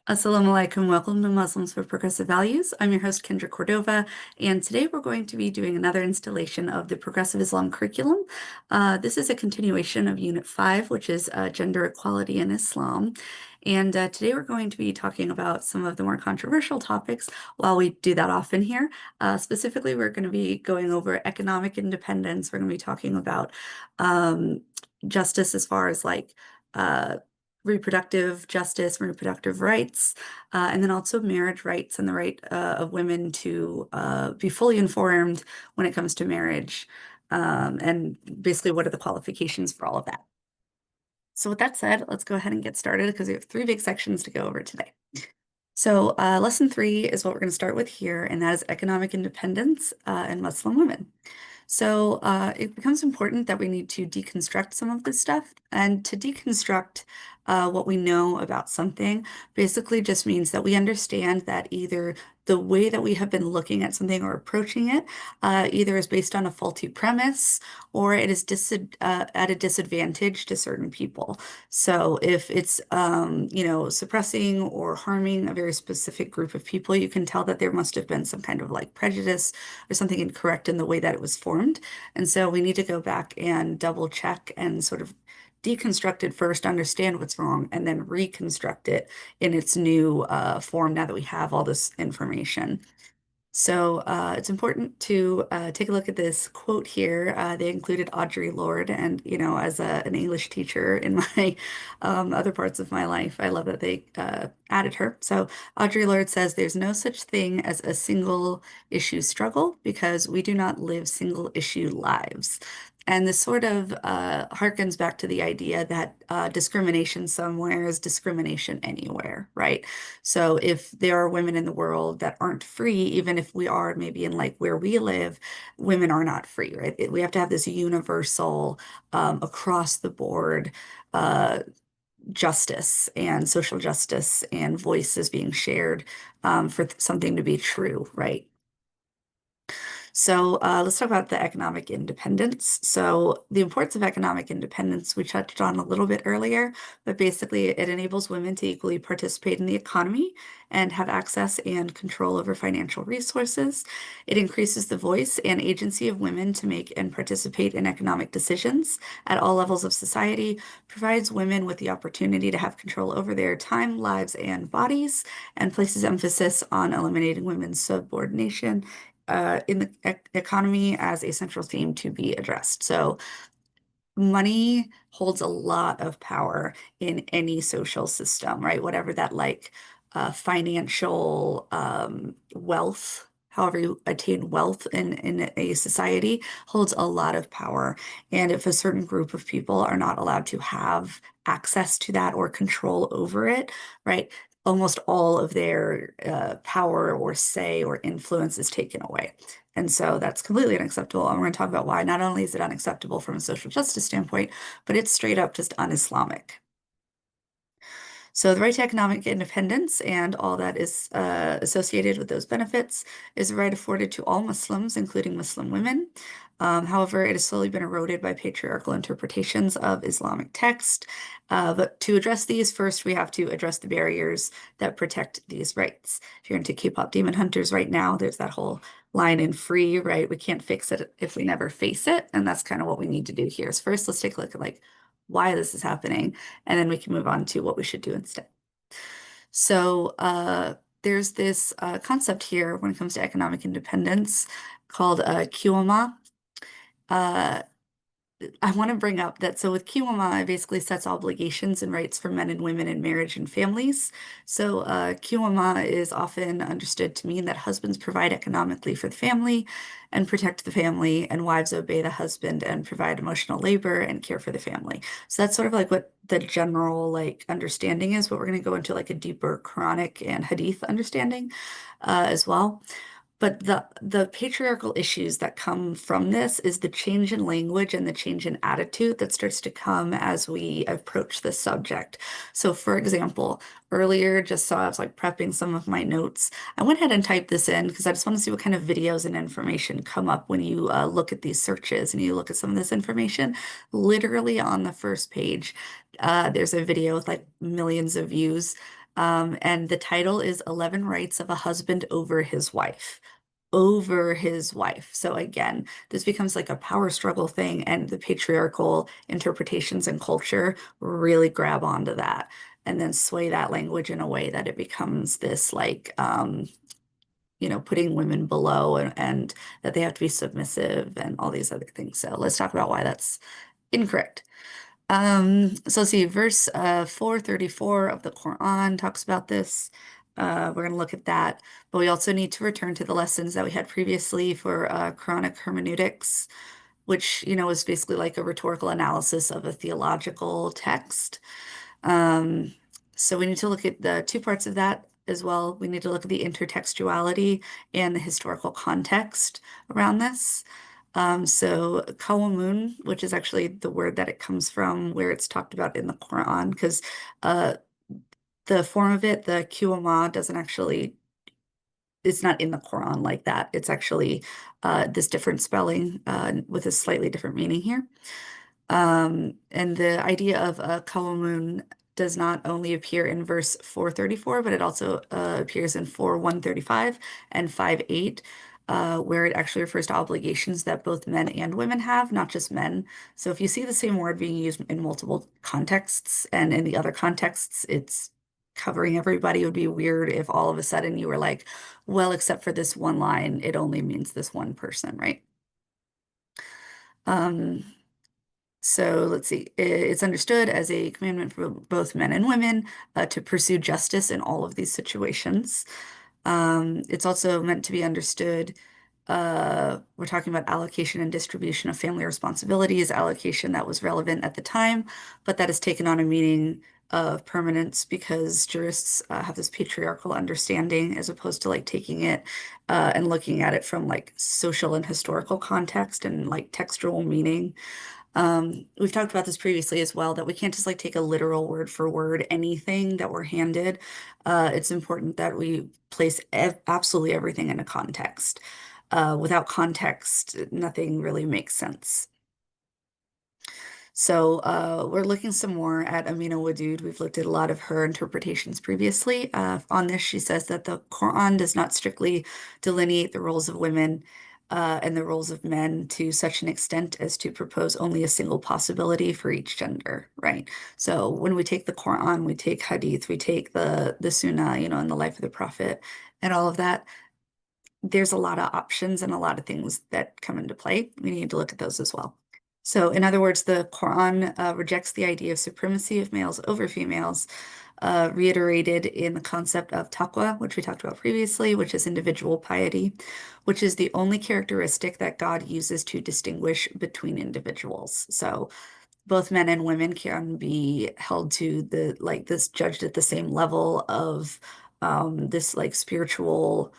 Assalamu alaikum. Welcome to Muslims for Progressive Values. I'm your host, Kendra Cordova, and today we're going to be doing another installation of the Progressive Islam curriculum. This is a continuation of Unit 5, which is Gender Equality in Islam. And today we're going to be talking about some of the more controversial topics while we do that often here. Specifically, we're going to be going over economic independence. We're going to be talking about um, justice as far as uh, reproductive justice and reproductive rights, and then also marriage rights and the right of women to be fully informed when it comes to marriage, and basically what are the qualifications for all of that. So with that said, let's go ahead and get started because we have three big sections to go over today. So lesson 3 is what we're going to start with here, and that is economic independence and Muslim women. So it becomes important that we need to deconstruct some of this stuff. And to deconstruct what we know about something basically just means that we understand that either the way that we have been looking at something or approaching it either is based on a faulty premise or it is at a disadvantage to certain people. So if it's, suppressing or harming a very specific group of people, you can tell that there must have been some kind of like prejudice or something incorrect in the way that it was formed. And so we need to go back and double check and sort of deconstruct it first, understand what's wrong, and then reconstruct it in its new form now that we have all this information. So it's important to take a look at this quote here. They included Audre Lorde, and as an English teacher in my other parts of my life, I love that they added her. So Audre Lorde says, "There's no such thing as a single issue struggle because we do not live single issue lives." And this sort of harkens back to the idea that discrimination somewhere is discrimination anywhere, right? So if there are women in the world that aren't free, even if we are maybe in like where we live, women are not free, right? We have to have this universal, across the board, uh, justice and social justice and voices being shared, for something to be true, right? So let's talk about the economic independence. So the importance of economic independence we touched on a little bit earlier, but basically it enables women to equally participate in the economy and have access and control over financial resources. It increases the voice and agency of women to make and participate in economic decisions at all levels of society, provides women with the opportunity to have control over their time, lives, and bodies, and places emphasis on eliminating women's subordination in the economy as a central theme to be addressed. So money holds a lot of power in any social system, right? Whatever that like financial wealth, however you attain wealth in a society, holds a lot of power. And if a certain group of people are not allowed to have access to that or control over it, right? Almost all of their power or say or influence is taken away. And so that's completely unacceptable. And we're going to talk about why not only is it unacceptable from a social justice standpoint, but it's straight up just un-Islamic. So the right to economic independence and all that is associated with those benefits is a right afforded to all Muslims, including Muslim women. However, it has slowly been eroded by patriarchal interpretations of Islamic text. But to address these, first we have to address the barriers that protect these rights. If you're into K-pop Demon Hunters right now, there's that whole line in Free, right? We can't fix it if we never face it. And that's kind of what we need to do here. So first, let's take a look at like why this is happening, and then we can move on to what we should do instead. So there's this concept here when it comes to economic independence called QMA. Uh, I want to bring up that so with QMA, it basically sets obligations and rights for men and women in marriage and families. So QMA is often understood to mean that husbands provide economically for the family and protect the family, and wives obey the husband and provide emotional labor and care for the family. So that's sort of like what the general like understanding is, but we're going to go into like a deeper Quranic and Hadith understanding as well. But the patriarchal issues that come from this is the change in language and the change in attitude that starts to come as we approach this subject. So for example, earlier, just so I was like prepping some of my notes, I went ahead and typed this in because I just want to see what kind of videos and information come up when you look at these searches and you look at some of this information. Literally on the first page, there's a video with like millions of views And the title is 11 Rights of a Husband Over His Wife. Over his wife. So again, this becomes like a power struggle thing, and the patriarchal interpretations and culture really grab onto that and then sway that language in a way that it becomes this like putting women below and that they have to be submissive and all these other things. So let's talk about why that's incorrect. So let's see, verse 434 of the Quran talks about this. We're going to look at that, but we also need to return to the lessons that we had previously for Quranic hermeneutics, which, is basically like a rhetorical analysis of a theological text. Um, so we need to look at the two parts of that as well. We need to look at the intertextuality and the historical context around this. So Qawamun, which is actually the word that it comes from, where it's talked about in the Quran, because uh, the form of it, the Qawama, doesn't actually, it's not in the Quran like that. It's actually this different spelling with a slightly different meaning here. And the idea of a Qawamun does not only appear in verse 434, but it also appears in 4:135 and 5:8, where it actually refers to obligations that both men and women have, not just men. So if you see the same word being used in multiple contexts, and in the other contexts it's covering everybody, it would be weird if all of a sudden you were like, well, except for this one line, it only means this one person, right? Um, so let's see. It's understood as a commandment for both men and women to pursue justice in all of these situations. It's also meant to be understood. We're talking about allocation and distribution of family responsibilities, allocation that was relevant at the time, but that has taken on a meaning of permanence because jurists have this patriarchal understanding as opposed to like taking it and looking at it from like social and historical context and like textual meaning. We've talked about this previously as well, that we can't just like take a literal word for word anything that we're handed. It's important that we place absolutely everything in a context. Without context, nothing really makes sense. So we're looking some more at Amina Wadud. We've looked at a lot of her interpretations previously. On this, she says that the Quran does not strictly delineate the roles of women and the roles of men to such an extent as to propose only a single possibility for each gender, right? So when we take the Quran, we take Hadith, we take the Sunnah, and the life of the Prophet and all of that, there's a lot of options and a lot of things that come into play. We need to look at those as well. So, in other words, the Quran rejects the idea of supremacy of males over females, reiterated in the concept of taqwa, which we talked about previously, which is individual piety, which is the only characteristic that God uses to distinguish between individuals. So, both men and women can be held to the like this judged at the same level of this like spiritual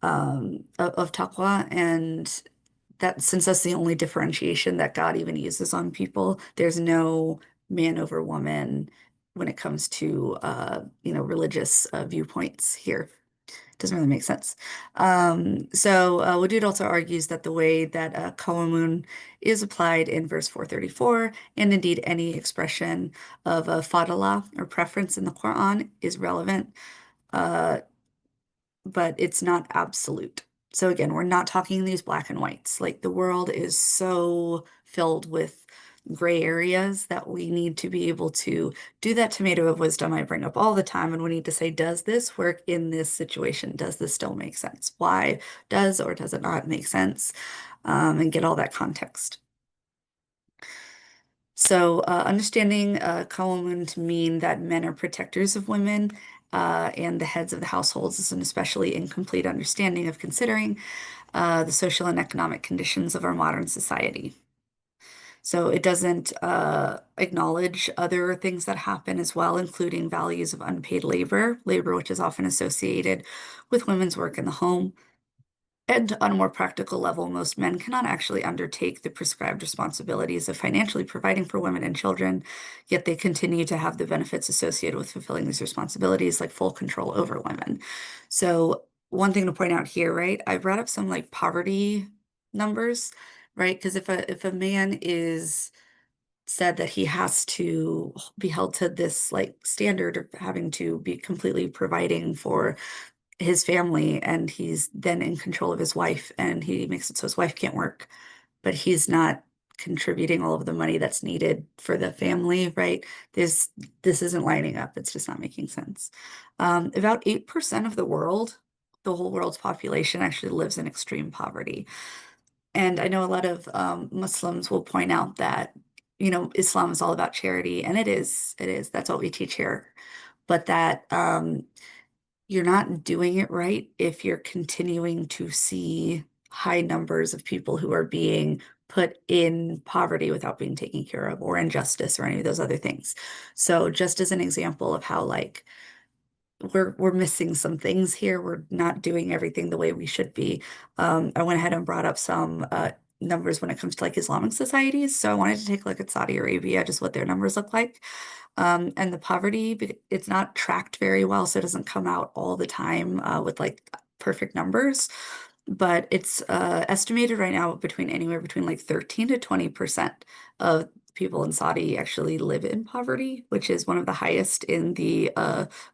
of taqwa, and that since that's the only differentiation that God even uses on people, there's no man over woman when it comes to religious viewpoints here. Doesn't really make sense. So Wadud also argues that the way that Qawamun is applied in verse 434, and indeed any expression of a fadala or preference in the Quran is relevant. Uh, but it's not absolute. So again, we're not talking these black and whites. Like the world is so filled with gray areas that we need to be able to do that tomato of wisdom I bring up all the time. And we need to say, does this work in this situation? Does this still make sense? Why does or does it not make sense? And get all that context. So, understanding Qawwamun to mean that men are protectors of women and the heads of the households is an especially incomplete understanding of considering the social and economic conditions of our modern society. So, it doesn't acknowledge other things that happen as well, including values of unpaid labor which is often associated with women's work in the home. And on a more practical level, most men cannot actually undertake the prescribed responsibilities of financially providing for women and children, yet they continue to have the benefits associated with fulfilling these responsibilities, like full control over women. So, one thing to point out here, right? I brought up some like poverty numbers, right? Because if a man is said that he has to be held to this like standard of having to be completely providing for his family, and he's then in control of his wife, and he makes it so his wife can't work, but he's not contributing all of the money that's needed for the family, right? This this isn't lining up. It's just not making sense. About 8% of the world, the whole world's population, actually lives in extreme poverty. And I know a lot of Muslims will point out that, Islam is all about charity, and it is. That's what we teach here. But that you're not doing it right if you're continuing to see high numbers of people who are being put in poverty without being taken care of, or injustice, or any of those other things. So just as an example of how like we're missing some things here. We're not doing everything the way we should be. I went ahead and brought up some numbers when it comes to like Islamic societies. So I wanted to take a look at Saudi Arabia, just what their numbers look like. And the poverty, it's not tracked very well, so it doesn't come out all the time with like perfect numbers. But it's estimated right now between anywhere between like 13 to 20% of people in Saudi actually live in poverty, which is one of the highest in the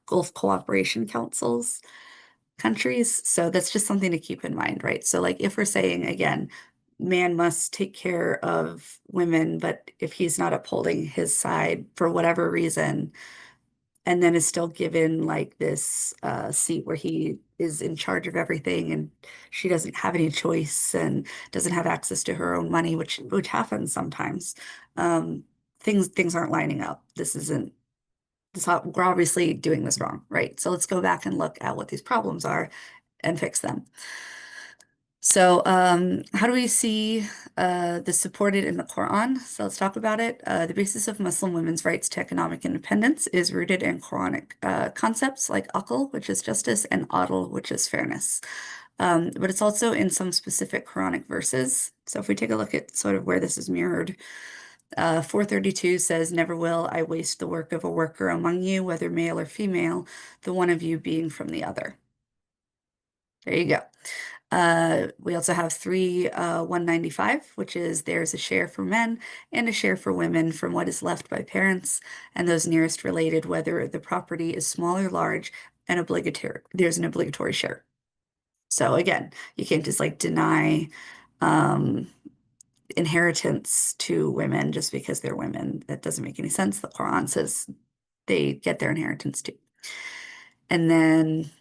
Gulf Cooperation Council's countries. So that's just something to keep in mind, right? So like if we're saying again, man must take care of women, but if he's not upholding his side for whatever reason, and then is still given like this seat where he is in charge of everything, and she doesn't have any choice and doesn't have access to her own money, which happens sometimes. Um, things aren't lining up. We're obviously doing this wrong, right? So let's go back and look at what these problems are and fix them. So, how do we see this supported in the Quran? So let's talk about it. The basis of Muslim women's rights to economic independence is rooted in Quranic concepts like aql, which is justice, and adl, which is fairness. But it's also in some specific Quranic verses. So if we take a look at sort of where this is mirrored, 432 says, "Never will I waste the work of a worker among you, whether male or female, the one of you being from the other." There you go. We also have 3 195, which is there's a share for men and a share for women from what is left by parents and those nearest related, whether the property is small or large, and there's an obligatory share. So again, you can't just like deny um, inheritance to women just because they're women. That doesn't make any sense. The Quran says they get their inheritance too. And then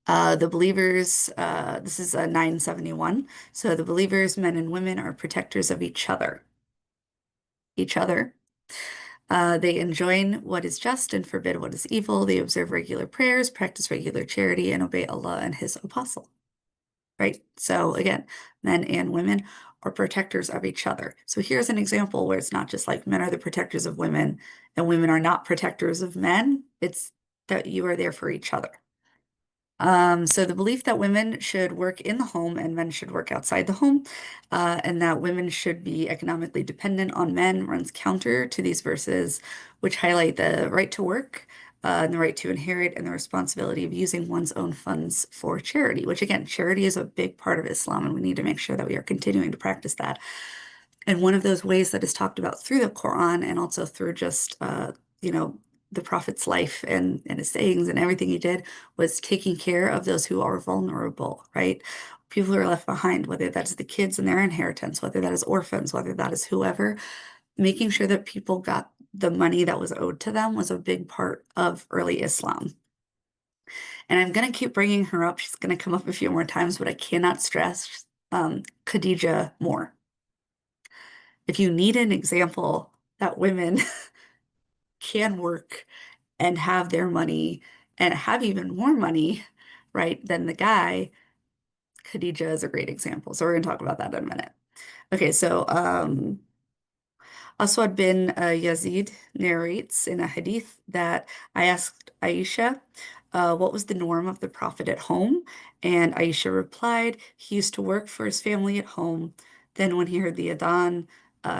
the believers, this is a 971. So the believers, men and women, are protectors of each other. Each other. They enjoin what is just and forbid what is evil. They observe regular prayers, practice regular charity, and obey Allah and His apostle. Right? So again, men and women are protectors of each other. So here's an example where it's not just like men are the protectors of women and women are not protectors of men. It's that you are there for each other. So the belief that women should work in the home and men should work outside the home, and that women should be economically dependent on men runs counter to these verses, which highlight the right to work, and the right to inherit, and the responsibility of using one's own funds for charity, which again, charity is a big part of Islam, and we need to make sure that we are continuing to practice that. And one of those ways that is talked about through the Quran and also through just, the Prophet's life and his sayings and everything he did was taking care of those who are vulnerable, right? People who are left behind, whether that's the kids and their inheritance, whether that is orphans, whether that is whoever, making sure that people got the money that was owed to them was a big part of early Islam. And I'm going to keep bringing her up. She's going to come up a few more times, but I cannot stress Khadija more. If you need an example that women can work and have their money and have even more money, right, than the guy, Khadija is a great example. So we're going to talk about that in a minute. Okay, so Aswad bin Yazid narrates in a hadith that I asked Aisha what was the norm of the Prophet at home, and Aisha replied, he used to work for his family at home. Then when he heard the adhan,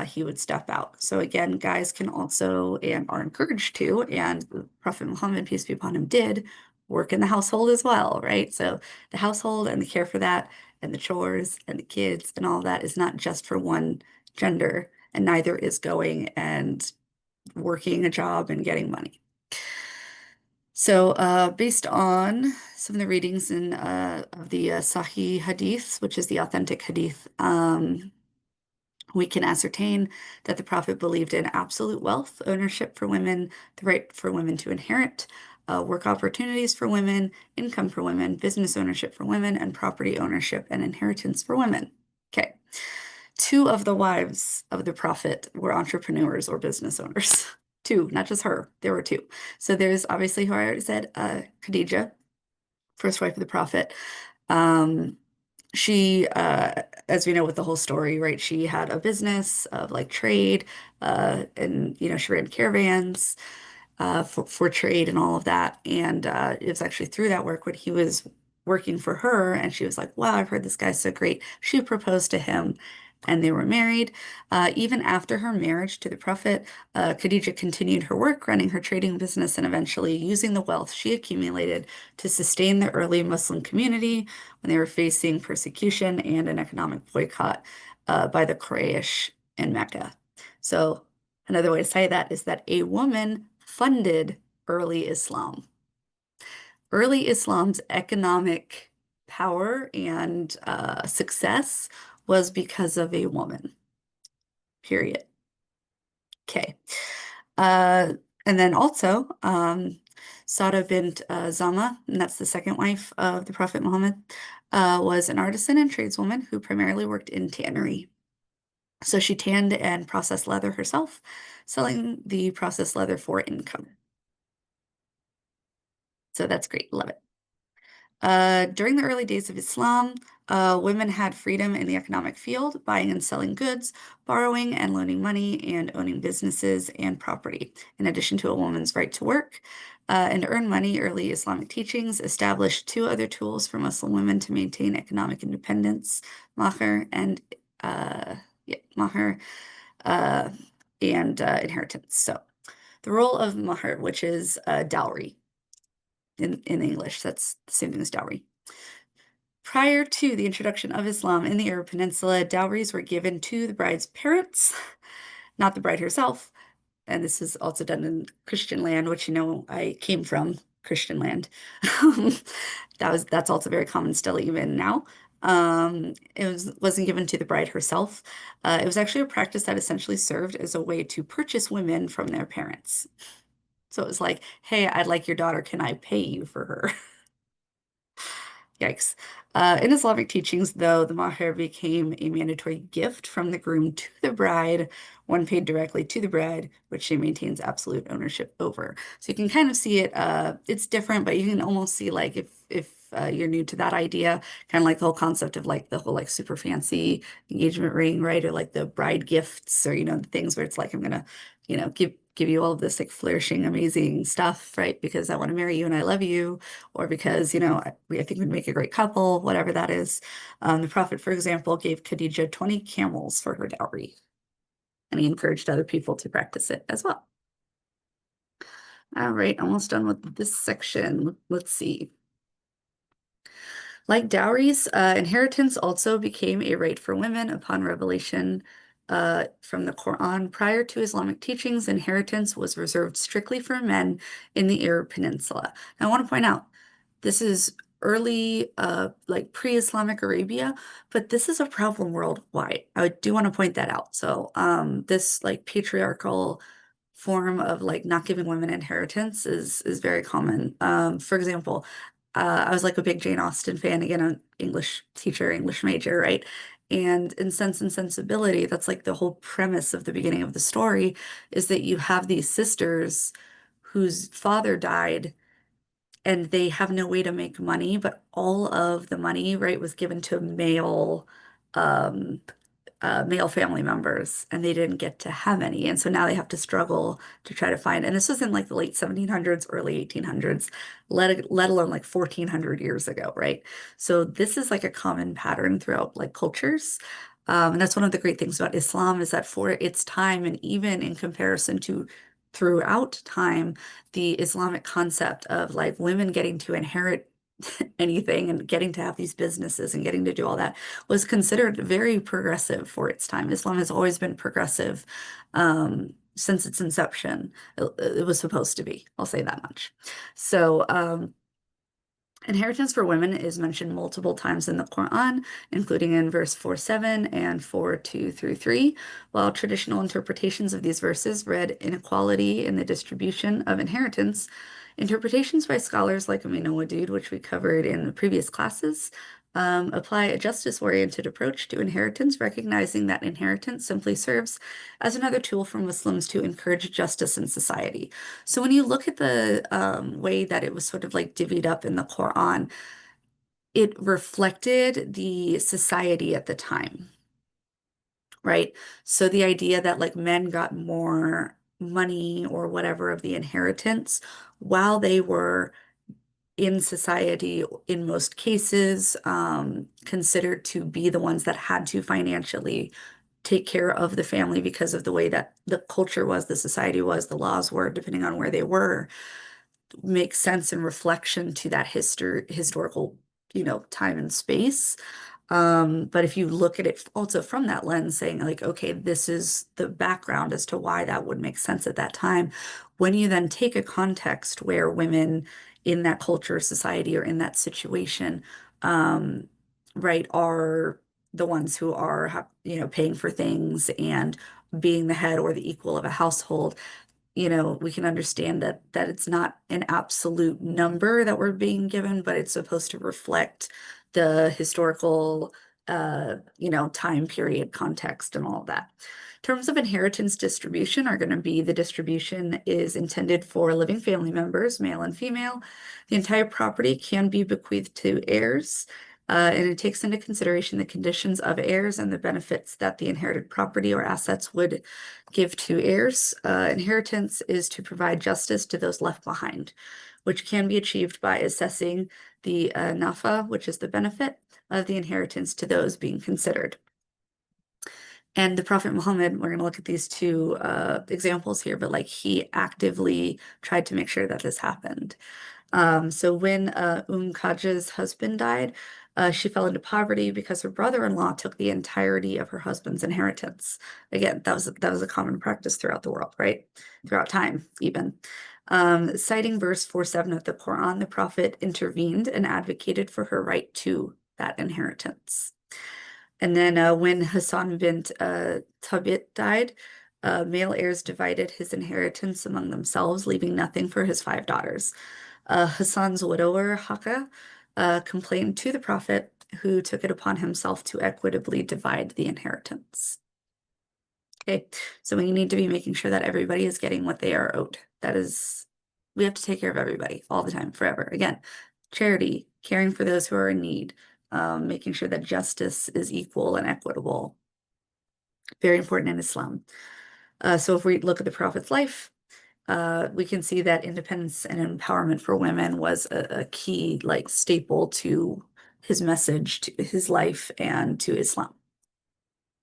he would step out. So again, guys can also and are encouraged to, and the Prophet Muhammad, peace be upon him, did work in the household as well, right? So the household and the care for that and the chores and the kids and all that is not just for one gender. and neither is going and working a job and getting money. So, based on some of the readings in of the Sahih Hadith, which is the authentic Hadith, we can ascertain that the Prophet believed in absolute wealth, ownership for women, the right for women to inherit, work opportunities for women, income for women, business ownership for women, and property ownership and inheritance for women. Okay. Two of the wives of the Prophet were entrepreneurs or business owners. Two, not just her. There were two. So there's obviously who I already said, Khadija, first wife of the Prophet. Um, she, as we know with the whole story, right, she had a business of like trade, and she ran caravans for trade and all of that. And it was actually through that work when he was working for her, and she was like, "Wow, I've heard this guy's so great." She proposed to him, and they were married. Even after her marriage to the Prophet, Khadijah continued her work, running her trading business, and eventually using the wealth she accumulated to sustain the early Muslim community when they were facing persecution and an economic boycott by the Quraysh in Mecca. So another way to say that is that a woman funded early Islam. Early Islam's economic power and success was because of a woman, period. Okay. Uh, and then also, Sada bint Zama, and that's the second wife of the Prophet Muhammad, was an artisan and tradeswoman who primarily worked in tannery. So she tanned and processed leather herself, selling the processed leather for income. So that's great. Love it. During the early days of Islam, women had freedom in the economic field, buying and selling goods, borrowing and loaning money, and owning businesses and property, in addition to a woman's right to work. And to earn money, early Islamic teachings established two other tools for Muslim women to maintain economic independence, mahr and mahr uh, and inheritance. So the role of mahr, which is dowry in English, that's the same thing as dowry. Prior to the introduction of Islam in the Arab Peninsula, dowries were given to the bride's parents, not the bride herself. And this is also done in Christian land, which I came from Christian land. That's also very common still even now. Wasn't given to the bride herself. It was actually a practice that essentially served as a way to purchase women from their parents. So it was like, hey, I'd like your daughter. Can I pay you for her? Yikes. In Islamic teachings, though, the mahr became a mandatory gift from the groom to the bride, one paid directly to the bride, which she maintains absolute ownership over. So you can kind of see it. It's different, but you can almost see like if you're new to that idea, kind of like the whole concept of like the whole like super fancy engagement ring, right? Or like the bride gifts, or the things where it's like I'm gonna, give you all of this like flourishing, amazing stuff, right? Because I want to marry you and I love you, or because, I think we'd make a great couple, whatever that is. The Prophet, for example, gave Khadijah 20 camels for her dowry, and he encouraged other people to practice it as well. All right, almost done with this section. Let's see. Like dowries, inheritance also became a right for women upon revelation from the Quran. Prior to Islamic teachings, inheritance was reserved strictly for men in the Arab Peninsula. Now, I want to point out, this is early, like pre-Islamic Arabia, but this is a problem worldwide. I do want to point that out. So, this like patriarchal form of like not giving women inheritance is very common. For example, I was like a big Jane Austen fan, again, an English teacher, English major, right? And in Sense and Sensibility, that's like the whole premise of the beginning of the story is that you have these sisters whose father died and they have no way to make money, but all of the money, right, was given to um, male family members, and they didn't get to have any. And so now they have to struggle to try to find, and this was in like the late 1700s, early 1800s, let alone like 1400 years ago, right? So this is like a common pattern throughout like cultures. And that's one of the great things about Islam is that for its time, and even in comparison to throughout time, the Islamic concept of like women getting to inherit anything, and getting to have these businesses and getting to do all that was considered very progressive for its time. Islam has always been progressive since its inception. It was supposed to be, I'll say that much. So, inheritance for women is mentioned multiple times in the Quran, including in verse 4:7 and 4:2 through 3, while traditional interpretations of these verses read inequality in the distribution of inheritance. Interpretations by scholars like Amina Wadud, which we covered in the previous classes, apply a justice-oriented approach to inheritance, recognizing that inheritance simply serves as another tool for Muslims to encourage justice in society. So when you look at the way that it was sort of like divvied up in the Quran, it reflected the society at the time, right? So the idea that like men got more money or whatever of the inheritance while they were in society, in most cases, considered to be the ones that had to financially take care of the family because of the way that the culture was, the society was, the laws were, depending on where they were, makes sense in reflection to that historical, time and space. But if you look at it also from that lens, saying like, okay, this is the background as to why that would make sense at that time. When you then take a context where women in that culture, society, or in that situation, um, right, are the ones who are, paying for things and being the head or the equal of a household, we can understand that it's not an absolute number that we're being given, but it's supposed to reflect the historical, time period, context, and all of that. Terms of inheritance distribution are going to be the distribution is intended for living family members, male and female. The entire property can be bequeathed to heirs. And it takes into consideration the conditions of heirs and the benefits that the inherited property or assets would give to heirs. Inheritance is to provide justice to those left behind, which can be achieved by assessing the nafa, which is the benefit of the inheritance to those being considered. And the Prophet Muhammad, we're going to look at these two examples here, but like he actively tried to make sure that this happened. So when Khaja's husband died, she fell into poverty because her brother-in-law took the entirety of her husband's inheritance. Again, that was a common practice throughout the world, right? Throughout time, even. Citing verse 4:7 of the Quran, the Prophet intervened and advocated for her right to that inheritance. And then when Hassan bint Thabit died, male heirs divided his inheritance among themselves, leaving nothing for his 5 daughters. Hassan's widower, Haka, complained to the Prophet, who took it upon himself to equitably divide the inheritance. Okay, so we need to be making sure that everybody is getting what they are owed. We have to take care of everybody all the time, forever. Again, charity, caring for those who are in need, making sure that justice is equal and equitable. Very important in Islam. So if we look at the Prophet's life, we can see that independence and empowerment for women was a key like staple to his message, to his life, and to Islam.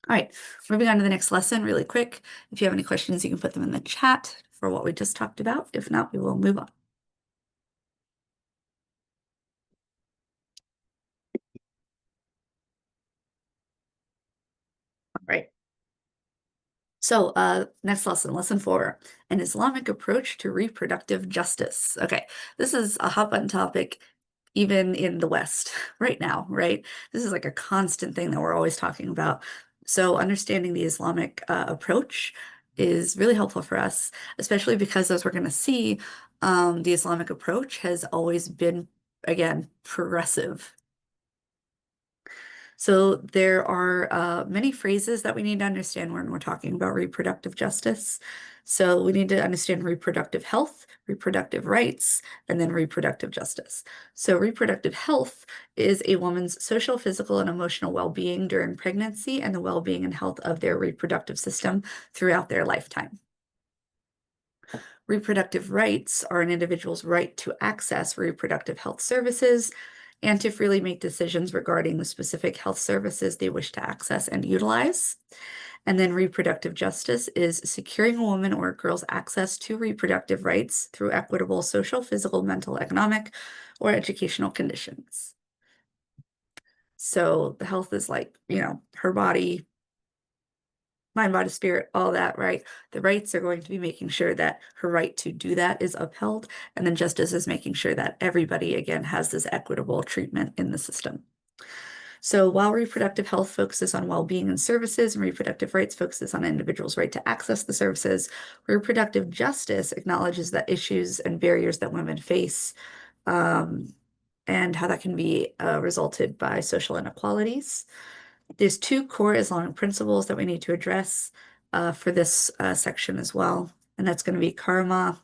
All right, moving on to the next lesson really quick. If you have any questions, you can put them in the chat for what we just talked about. If not, we will move on. All right. So next lesson, lesson 4, an Islamic approach to reproductive justice. Okay, this is a hot button topic even in the West right now, right? This is like a constant thing that we're always talking about. So understanding the Islamic approach is really helpful for us, especially because as we're going to see, the Islamic approach has always been, again, progressive. So there are many phrases that we need to understand when we're talking about reproductive justice. So we need to understand reproductive health, reproductive rights, and then reproductive justice. So reproductive health is a woman's social, physical, and emotional well-being during pregnancy and the well-being and health of their reproductive system throughout their lifetime. Reproductive rights are an individual's right to access reproductive health services, and to freely make decisions regarding the specific health services they wish to access and utilize. And then reproductive justice is securing a woman or a girl's access to reproductive rights through equitable social, physical, mental, economic, or educational conditions. So the health is like, her body, mind, body, spirit, all that, right? The rights are going to be making sure that her right to do that is upheld. And then justice is making sure that everybody, again, has this equitable treatment in the system. So while reproductive health focuses on well-being and services, and reproductive rights focuses on individuals' right to access the services, reproductive justice acknowledges that issues and barriers that women face, and how that can be resulted by social inequalities. There's two core Islamic principles that we need to address for this section as well, and that's going to be karma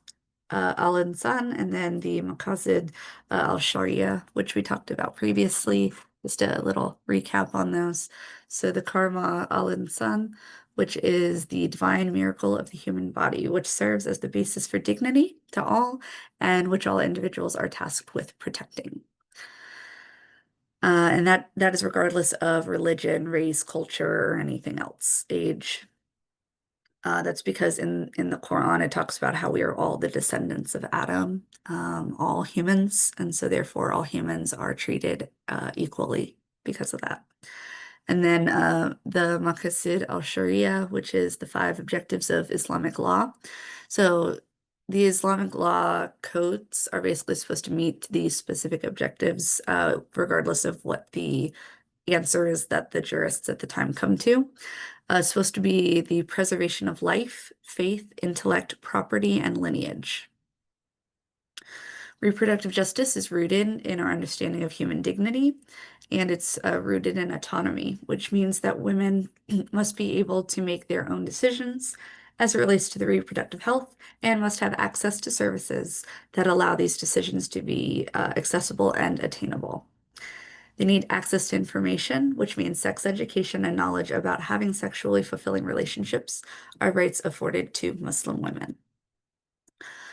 al-Insan and then the Maqasid al-Sharia, which we talked about previously. Just a little recap on those. So the karma al-Insan, which is the divine miracle of the human body, which serves as the basis for dignity to all, and which all individuals are tasked with protecting. And that is regardless of religion, race, culture, or anything else, age. That's because in the Quran it talks about how we are all the descendants of Adam, all humans, and so therefore all humans are treated equally because of that. And then the Maqasid al-Sharia, which is the 5 objectives of Islamic law. So the Islamic law codes are basically supposed to meet these specific objectives, regardless of what the answer is that the jurists at the time come to. It's supposed to be the preservation of life, faith, intellect, property, and lineage. Reproductive justice is rooted in our understanding of human dignity, and it's rooted in autonomy, which means that women must be able to make their own decisions as it relates to their reproductive health and must have access to services that allow these decisions to be accessible and attainable. They need access to information, which means sex education and knowledge about having sexually fulfilling relationships are rights afforded to Muslim women.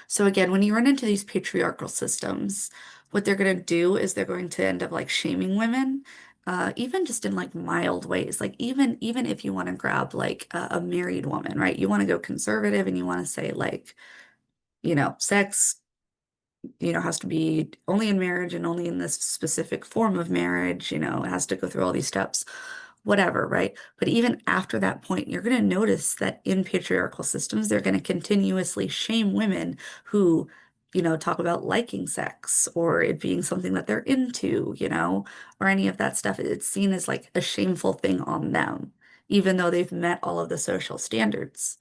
So again, when you run into these patriarchal systems, what they're going to do is they're going to end up like shaming women, even just in like mild ways. Like even if you want to grab like a married woman, right? You want to go conservative and you want to say like, sex has to be only in marriage and only in this specific form of marriage, it has to go through all these steps, whatever, right? But even after that point, you're going to notice that in patriarchal systems, they're going to continuously shame women who, talk about liking sex or it being something that they're into, or any of that stuff. It's seen as like a shameful thing on them, even though they've met all of the social standards.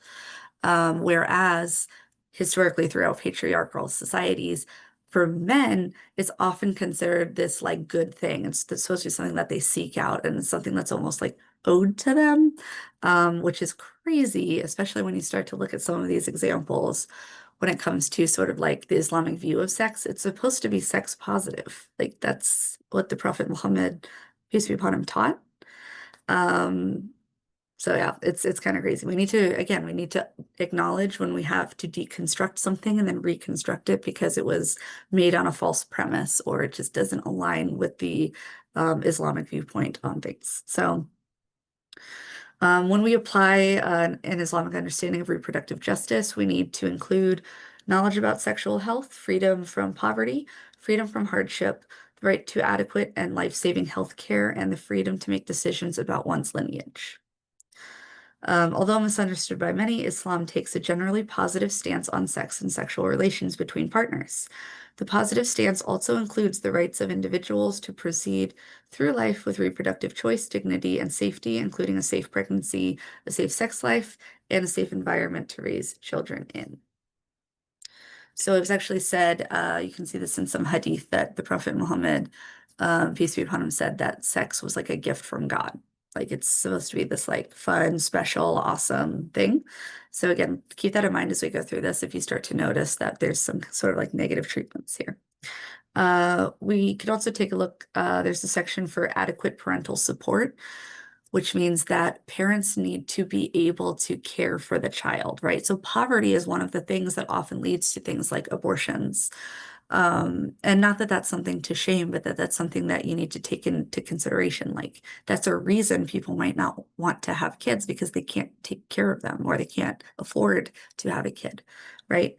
Whereas historically throughout patriarchal societies, for men, it's often considered this like good thing. It's supposed to be something that they seek out and it's something that's almost like owed to them, which is crazy, especially when you start to look at some of these examples when it comes to sort of like the Islamic view of sex. It's supposed to be sex positive. Like that's what the Prophet Muhammad, peace be upon him, taught. Um, so yeah, it's kind of crazy. We need to acknowledge when we have to deconstruct something and then reconstruct it because it was made on a false premise or it just doesn't align with the Islamic viewpoint on things. So when we apply an Islamic understanding of reproductive justice, we need to include knowledge about sexual health, freedom from poverty, freedom from hardship, the right to adequate and life-saving health care, and the freedom to make decisions about one's lineage. Although misunderstood by many, Islam takes a generally positive stance on sex and sexual relations between partners. The positive stance also includes the rights of individuals to proceed through life with reproductive choice, dignity, and safety, including a safe pregnancy, a safe sex life, and a safe environment to raise children in. So it was actually said, you can see this in some hadith, that the Prophet Muhammad, peace be upon him, said that sex was like a gift from God. Like it's supposed to be this like fun, special, awesome thing. So again, keep that in mind as we go through this if you start to notice that there's some sort of like negative treatments here. We could also take a look, there's a section for adequate parental support, which means that parents need to be able to care for the child, right? So poverty is one of the things that often leads to things like abortions. And not that that's something to shame, but that's something that you need to take into consideration. Like that's a reason people might not want to have kids because they can't take care of them or they can't afford to have a kid, right?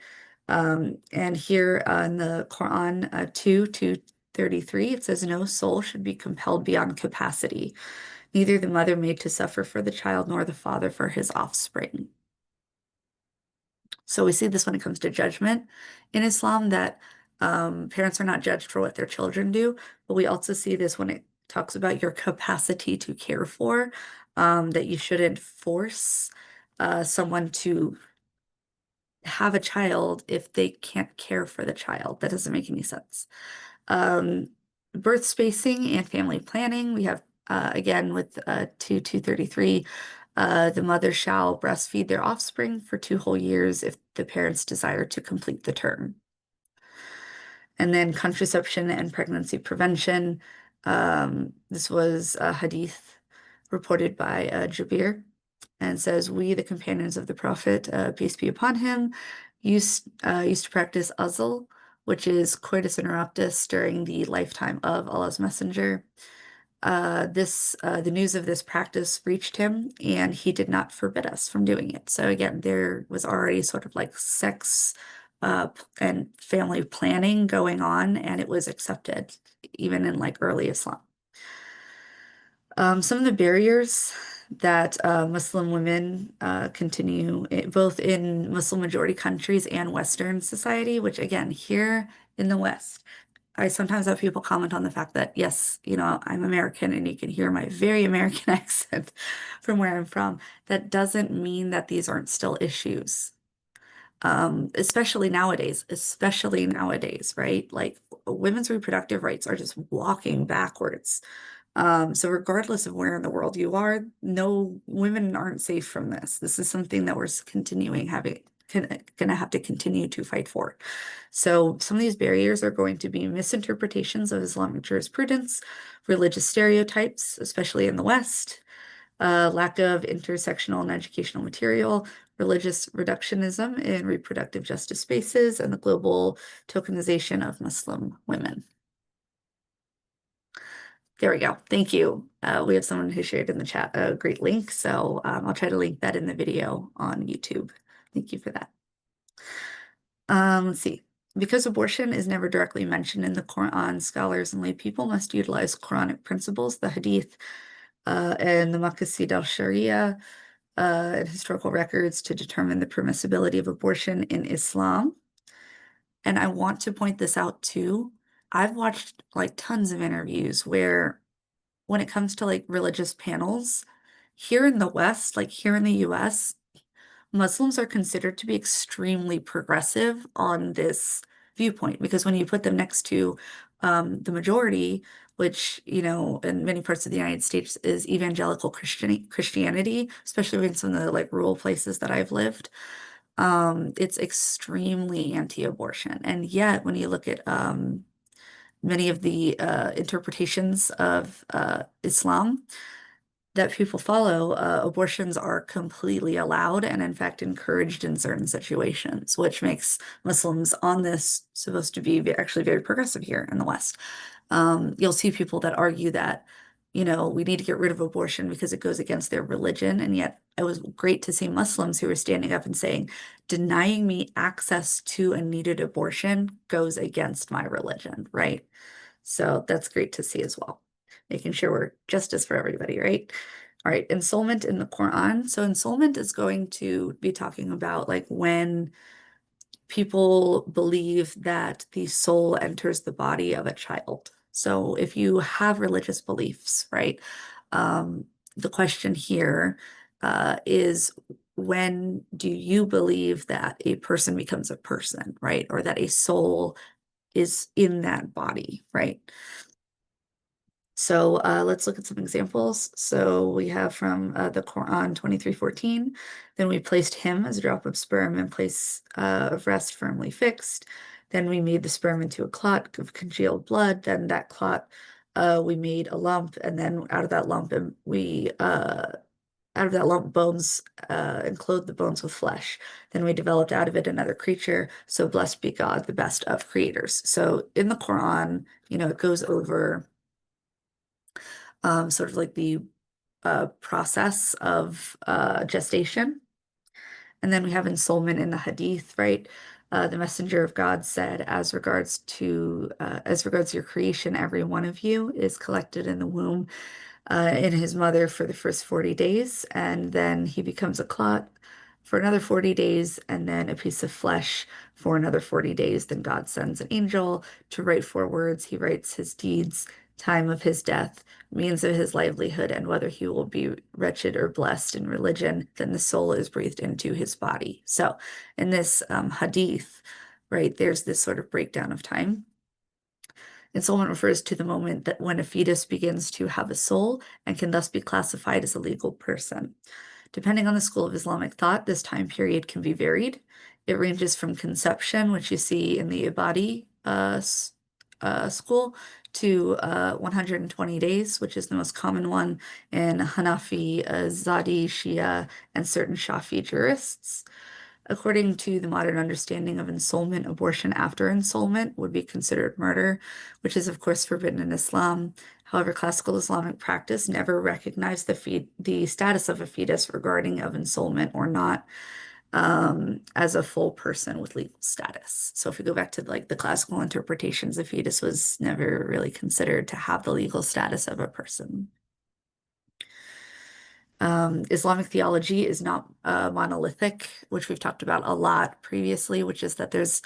And here in the Quran 2:33, it says, no soul should be compelled beyond capacity, neither the mother made to suffer for the child nor the father for his offspring. So we see this when it comes to judgment in Islam, that parents are not judged for what their children do, but we also see this when it talks about your capacity to care for, that you shouldn't force someone to have a child if they can't care for the child. That doesn't make any sense. Um, Birth spacing and family planning, we have again with 2:33, the mother shall breastfeed their offspring for 2 whole years if the parents desire to complete the term. And then contraception and pregnancy prevention. This was a hadith reported by Jabir, and says, "We, the companions of the Prophet, peace be upon him, used to practice azl, which is coitus interruptus during the lifetime of Allah's Messenger. The news of this practice reached him, and he did not forbid us from doing it. So again, there was already sort of like sex and family planning going on, and it was accepted even in like early Islam. Some of the barriers that Muslim women continue both in Muslim majority countries and Western society, which again, here in the West, I sometimes have people comment on the fact that, yes, I'm American and you can hear my very American accent from where I'm from. That doesn't mean that these aren't still issues. Especially nowadays, right? Like women's reproductive rights are just walking backwards. So regardless of where in the world you are, no, women aren't safe from this. This is something that we're continuing gonna have to continue to fight for. So some of these barriers are going to be misinterpretations of Islamic jurisprudence, religious stereotypes, especially in the West, lack of intersectional and educational material, religious reductionism in reproductive justice spaces, and the global tokenization of Muslim women. There we go. Thank you. We have someone who shared in the chat a great link, so I'll try to link that in the video on YouTube. Thank you for that. Let's see. Because abortion is never directly mentioned in the Quran, scholars and lay people must utilize Quranic principles, the Hadith, and the Maqasid al-Sharia, and historical records to determine the permissibility of abortion in Islam. And I want to point this out too. I've watched like tons of interviews where when it comes to like religious panels, here in the West, like here in the US, Muslims are considered to be extremely progressive on this viewpoint because when you put them next to the majority, which, in many parts of the United States is evangelical Christianity, especially in some of the like rural places that I've lived, it's extremely anti-abortion. And yet, when you look at many of the interpretations of Islam that people follow, abortions are completely allowed and, in fact, encouraged in certain situations, which makes Muslims on this supposed to be actually very progressive here in the West. You'll see people that argue that, we need to get rid of abortion because it goes against their religion. And yet it was great to see Muslims who were standing up and saying, denying me access to a needed abortion goes against my religion, right? So that's great to see as well, making sure we're justice for everybody, right? All right, ensoulment in the Quran. So ensoulment is going to be talking about like when people believe that the soul enters the body of a child. So if you have religious beliefs, right? The question here is when do you believe that a person becomes a person, right? Or that a soul is in that body, right? So let's look at some examples. So we have from the Quran 23:14. Then we placed him as a drop of sperm in place of rest firmly fixed. Then we made the sperm into a clot of congealed blood. Then that clot we made a lump, and then out of that lump, and we out of that lump bones and clothed the bones with flesh. Then we developed out of it another creature. So blessed be God, the best of creators. So in the Quran, it goes over sort of like the process of gestation. And then we have ensoulment in the Hadith, right? The messenger of God said, as regards your creation, every one of you is collected in the womb in his mother for the first 40 days, and then he becomes a clot for another 40 days, and then a piece of flesh for another 40 days. Then God sends an angel to write 4 words. He writes his deeds, time of his death, means of his livelihood, and whether he will be wretched or blessed in religion. Then the soul is breathed into his body. So in this hadith, right, there's this sort of breakdown of time. Ensoulment refers to the moment that when a fetus begins to have a soul and can thus be classified as a legal person. Depending on the school of Islamic thought, this time period can be varied. It ranges from conception, which you see in the Ibadi school, to 120 days, which is the most common one in Hanafi, Zadi, Shia, and certain Shafi jurists. According to the modern understanding of ensoulment, abortion after ensoulment would be considered murder, which is, of course, forbidden in Islam. However, classical Islamic practice never recognized the status of a fetus regarding of ensoulment or not as a full person with legal status. So if we go back to like the classical interpretations, a fetus was never really considered to have the legal status of a person. Islamic theology is not monolithic, which we've talked about a lot previously, which is that there's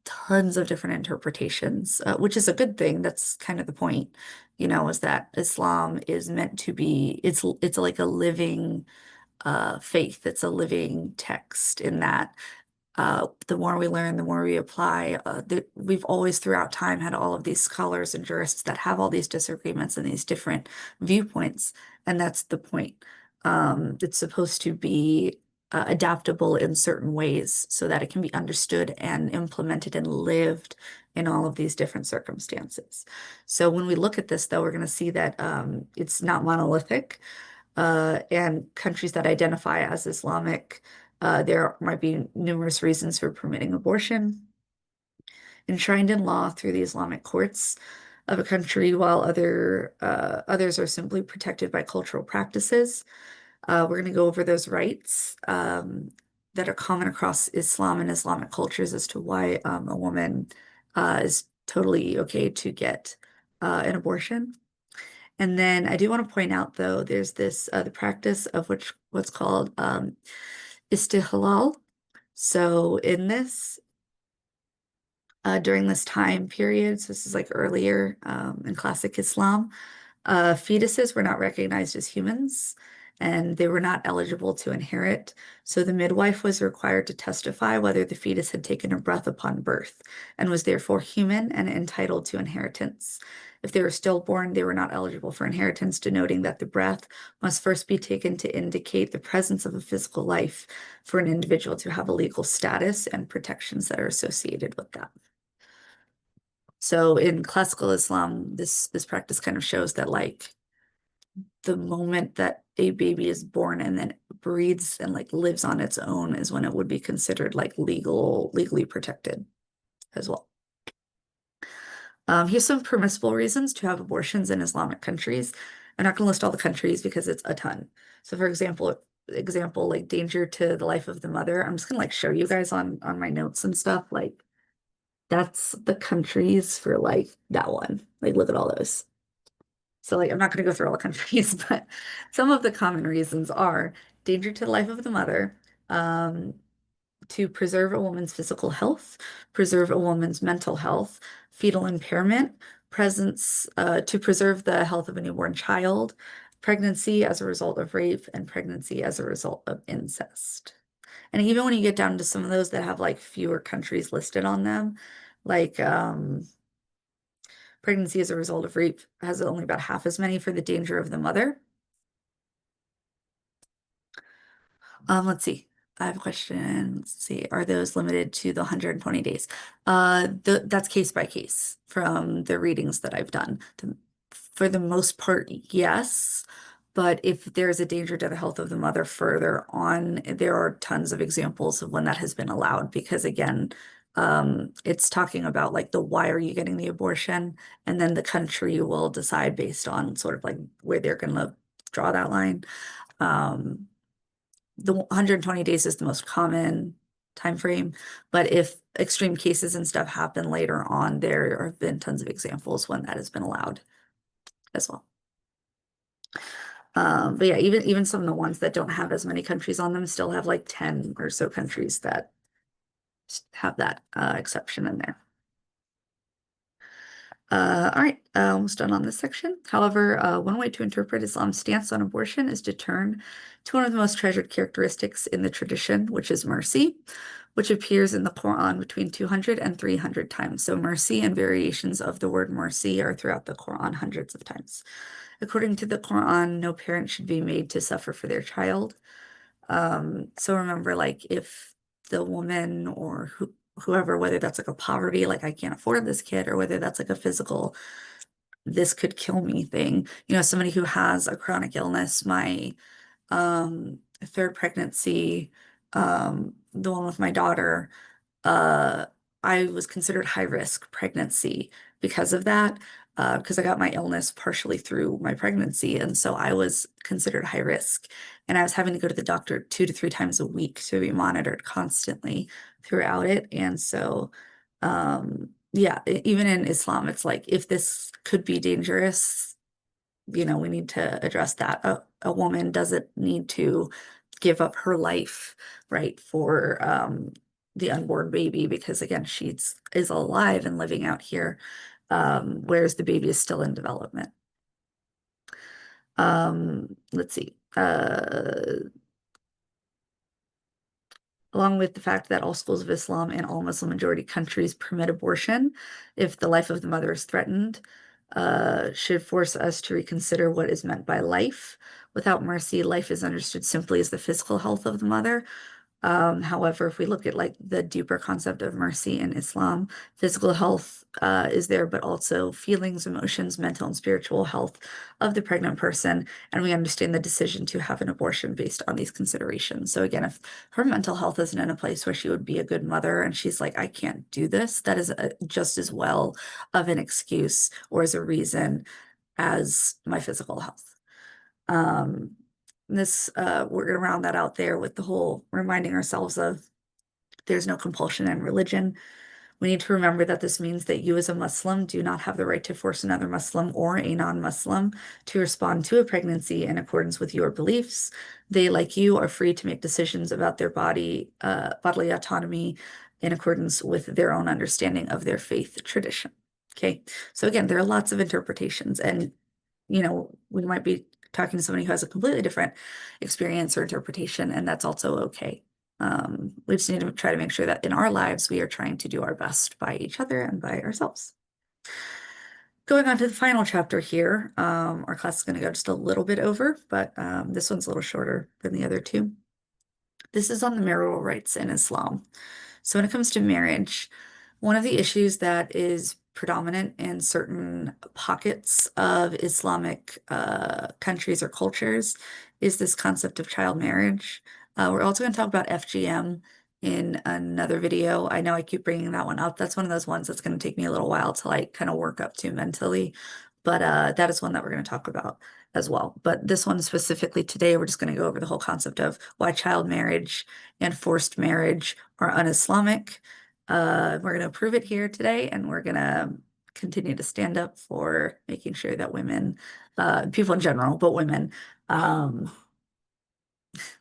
tons of different interpretations, which is a good thing. That's kind of the point, is that Islam is meant to be, it's like a living faith. It's a living text in that the more we learn, the more we apply. We've always throughout time had all of these scholars and jurists that have all these disagreements and these different viewpoints, and that's the point. It's supposed to be adaptable in certain ways so that it can be understood and implemented and lived in all of these different circumstances. So when we look at this, though, we're going to see that it's not monolithic, and countries that identify as Islamic, there might be numerous reasons for permitting abortion. Enshrined in law through the Islamic courts of a country, while others are simply protected by cultural practices. We're going to go over those rights that are common across Islam and Islamic cultures as to why a woman is totally okay to get an abortion. And then I do want to point out, though, there's this the practice of what's called istihlal. So in this, during this time period, so this is like earlier in classic Islam, fetuses were not recognized as humans and they were not eligible to inherit. So the midwife was required to testify whether the fetus had taken a breath upon birth and was therefore human and entitled to inheritance. If they were stillborn, they were not eligible for inheritance, denoting that the breath must first be taken to indicate the presence of a physical life for an individual to have a legal status and protections that are associated with that. So in classical Islam, this practice kind of shows that like the moment that a baby is born and then breathes and like lives on its own is when it would be considered like legally protected as well. Here's some permissible reasons to have abortions in Islamic countries. I'm not going to list all the countries because it's a ton. So for example, like danger to the life of the mother. I'm just gonna like show you guys on my notes and stuff. Like that's the countries for like that one. Like look at all those. So like I'm not going to go through all the countries, but some of the common reasons are danger to the life of the mother, um, to preserve a woman's physical health, preserve a woman's mental health, fetal impairment, to preserve the health of a newborn child, pregnancy as a result of rape, and pregnancy as a result of incest. And even when you get down to some of those that have like fewer countries listed on them, like pregnancy as a result of rape has only about half as many for the danger of the mother. Let's see. I have a question. Let's see. Are those limited to the 120 days? That's case by case from the readings that I've done. For the most part, yes. But if there's a danger to the health of the mother further on, there are tons of examples of when that has been allowed because again, it's talking about like the why are you getting the abortion, and then the country will decide based on sort of like where they're going to draw that line. Um, the 120 days is the most common time frame, but if extreme cases and stuff happen later on, there have been tons of examples when that has been allowed as well. But yeah, even some of the ones that don't have as many countries on them still have like 10 or so countries that have that exception in there. All right, almost done on this section. However, one way to interpret Islam's stance on abortion is to turn to one of the most treasured characteristics in the tradition, which is mercy, which appears in the Quran between 200 and 300 times. So mercy and variations of the word mercy are throughout the Quran hundreds of times. According to the Quran, no parent should be made to suffer for their child. So remember, like if the woman or whoever, whether that's like a poverty, like I can't afford this kid, or whether that's like a physical, this could kill me thing. Somebody who has a chronic illness, my third pregnancy, the one with my daughter, uh, I was considered high risk pregnancy because of that, because I got my illness partially through my pregnancy. And so I was considered high risk. And I was having to go to the doctor 2 to 3 times a week to be monitored constantly throughout it. And so, yeah, even in Islam, it's like if this could be dangerous, we need to address that. A woman doesn't need to give up her life, right, for the unborn baby because again, is alive and living out here, whereas the baby is still in development. Let's see. Along with the fact that all schools of Islam and all Muslim majority countries permit abortion if the life of the mother is threatened, should force us to reconsider what is meant by life. Without mercy, life is understood simply as the physical health of the mother. However, if we look at like the deeper concept of mercy in Islam, physical health is there, but also feelings, emotions, mental and spiritual health of the pregnant person. And we understand the decision to have an abortion based on these considerations. So again, if her mental health isn't in a place where she would be a good mother and she's like, I can't do this, that is just as well of an excuse or as a reason as my physical health. We're gonna round that out there with the whole reminding ourselves of there's no compulsion in religion. We need to remember that this means that you as a Muslim do not have the right to force another Muslim or a non-Muslim to respond to a pregnancy in accordance with your beliefs. They, like you, are free to make decisions about their bodily autonomy in accordance with their own understanding of their faith tradition. Okay, so again, there are lots of interpretations, and we might be talking to somebody who has a completely different experience or interpretation, and that's also okay. We just need to try to make sure that in our lives, we are trying to do our best by each other and by ourselves. Going on to the final chapter here, our class is going to go just a little bit over, but this one's a little shorter than the other two. This is on the marital rights in Islam. So when it comes to marriage, one of the issues that is predominant in certain pockets of Islamic countries or cultures is this concept of child marriage. We're also going to talk about FGM in another video. I know I keep bringing that one up. That's one of those ones that's going to take me a little while to like kind of work up to mentally, but that is one that we're going to talk about as well. But this one specifically today, we're just going to go over the whole concept of why child marriage and forced marriage are un-Islamic. We're going to prove it here today, and we're going to continue to stand up for making sure that women, people in general, but women,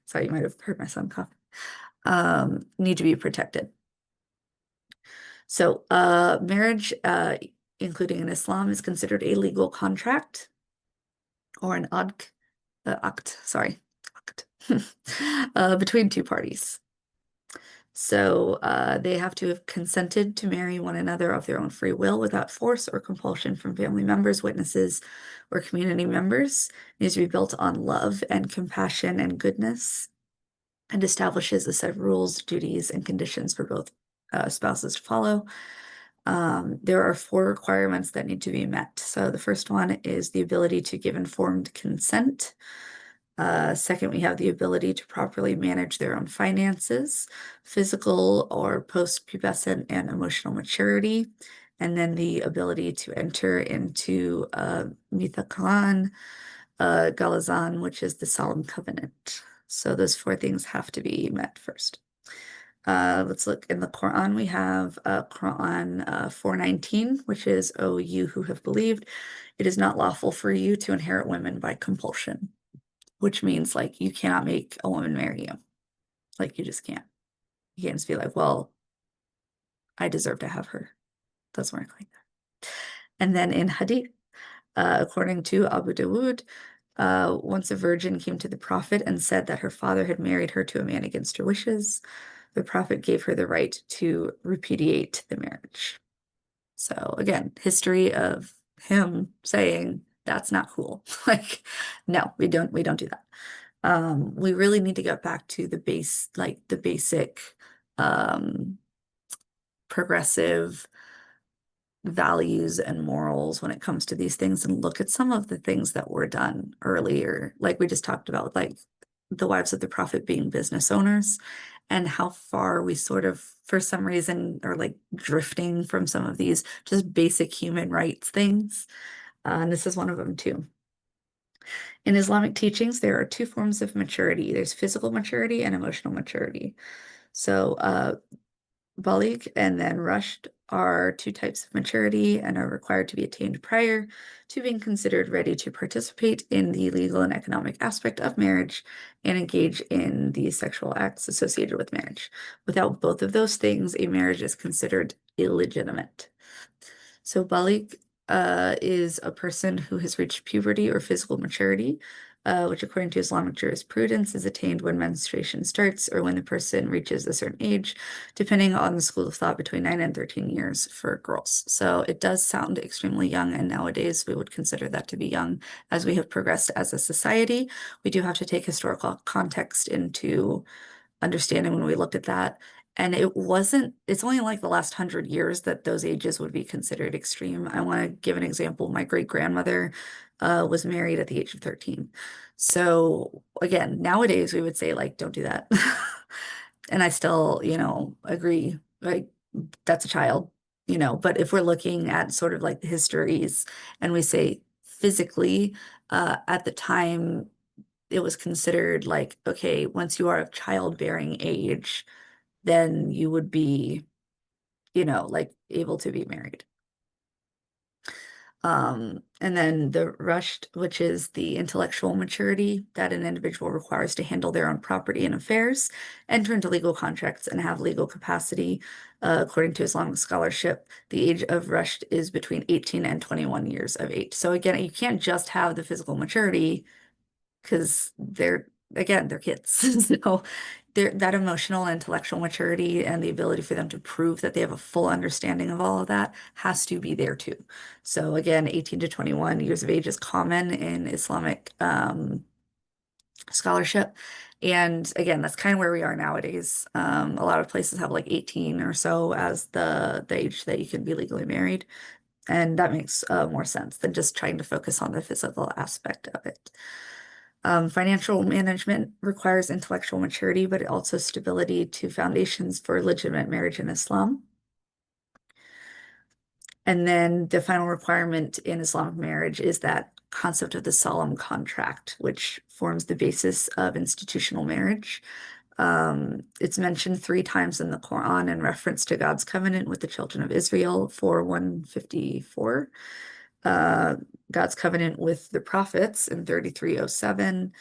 sorry, you might have heard my son cough, need to be protected. So marriage, including in Islam, is considered a legal contract or an act, sorry, between two parties. So they have to have consented to marry one another of their own free will without force or compulsion from family members, witnesses, or community members. It needs to be built on love and compassion and goodness, and establishes a set of rules, duties, and conditions for both spouses to follow. There are 4 requirements that need to be met. So the first one is the ability to give informed consent. Second, we have the ability to properly manage their own finances, physical or post-pubescent and emotional maturity, and then the ability to enter into Mithaqan, Galazan, which is the solemn covenant. So those 4 things have to be met first. Let's look in the Quran. We have Quran 4:19, which is, "O you who have believed, it is not lawful for you to inherit women by compulsion," which means like you cannot make a woman marry you. Like you just can't. You can't just be like, well, I deserve to have her. Doesn't work like that. And then in Hadith, according to Abu Dawood, once a virgin came to the Prophet and said that her father had married her to a man against her wishes. The Prophet gave her the right to repudiate the marriage. So again, history of him saying that's not cool. Like, no, we don't do that. We really need to get back to the basic progressive values and morals when it comes to these things and look at some of the things that were done earlier, like we just talked about, like the wives of the Prophet being business owners, and how far we sort of, for some reason, are like drifting from some of these just basic human rights things. And this is one of them too. In Islamic teachings, there are 2 forms of maturity. There's physical maturity and emotional maturity. So, Baligh and then Rushd are 2 types of maturity and are required to be attained prior to being considered ready to participate in the legal and economic aspect of marriage and engage in the sexual acts associated with marriage. Without both of those things, a marriage is considered illegitimate. So Baligh is a person who has reached puberty or physical maturity, which according to Islamic jurisprudence is attained when menstruation starts or when the person reaches a certain age, depending on the school of thought, between 9 and 13 years for girls. So it does sound extremely young, and nowadays we would consider that to be young. As we have progressed as a society, we do have to take historical context into understanding when we looked at that. And it's only like the last 100 years that those ages would be considered extreme. I want to give an example. My great-grandmother was married at the age of 13. So again, nowadays we would say like, don't do that. And I still, agree, like that's a child, but if we're looking at sort of like the histories and we say physically, at the time, it was considered like, okay, once you are of childbearing age, then you would be, like able to be married. And then the Rushd, which is the intellectual maturity that an individual requires to handle their own property and affairs, enter into legal contracts, and have legal capacity. According to Islamic scholarship, the age of Rushd is between 18 and 21 years of age. So again, you can't just have the physical maturity because they're kids. So that emotional and intellectual maturity and the ability for them to prove that they have a full understanding of all of that has to be there too. So again, 18 to 21 years of age is common in Islamic scholarship. And again, that's kind of where we are nowadays. A lot of places have like 18 or so as the age that you can be legally married. And that makes more sense than just trying to focus on the physical aspect of it. Financial management requires intellectual maturity, but also stability to foundations for legitimate marriage in Islam. And then the final requirement in Islamic marriage is that concept of the solemn contract, which forms the basis of institutional marriage. It's mentioned 3 times in the Quran in reference to God's covenant with the children of Israel, 4:154. God's covenant with the prophets in 33:07.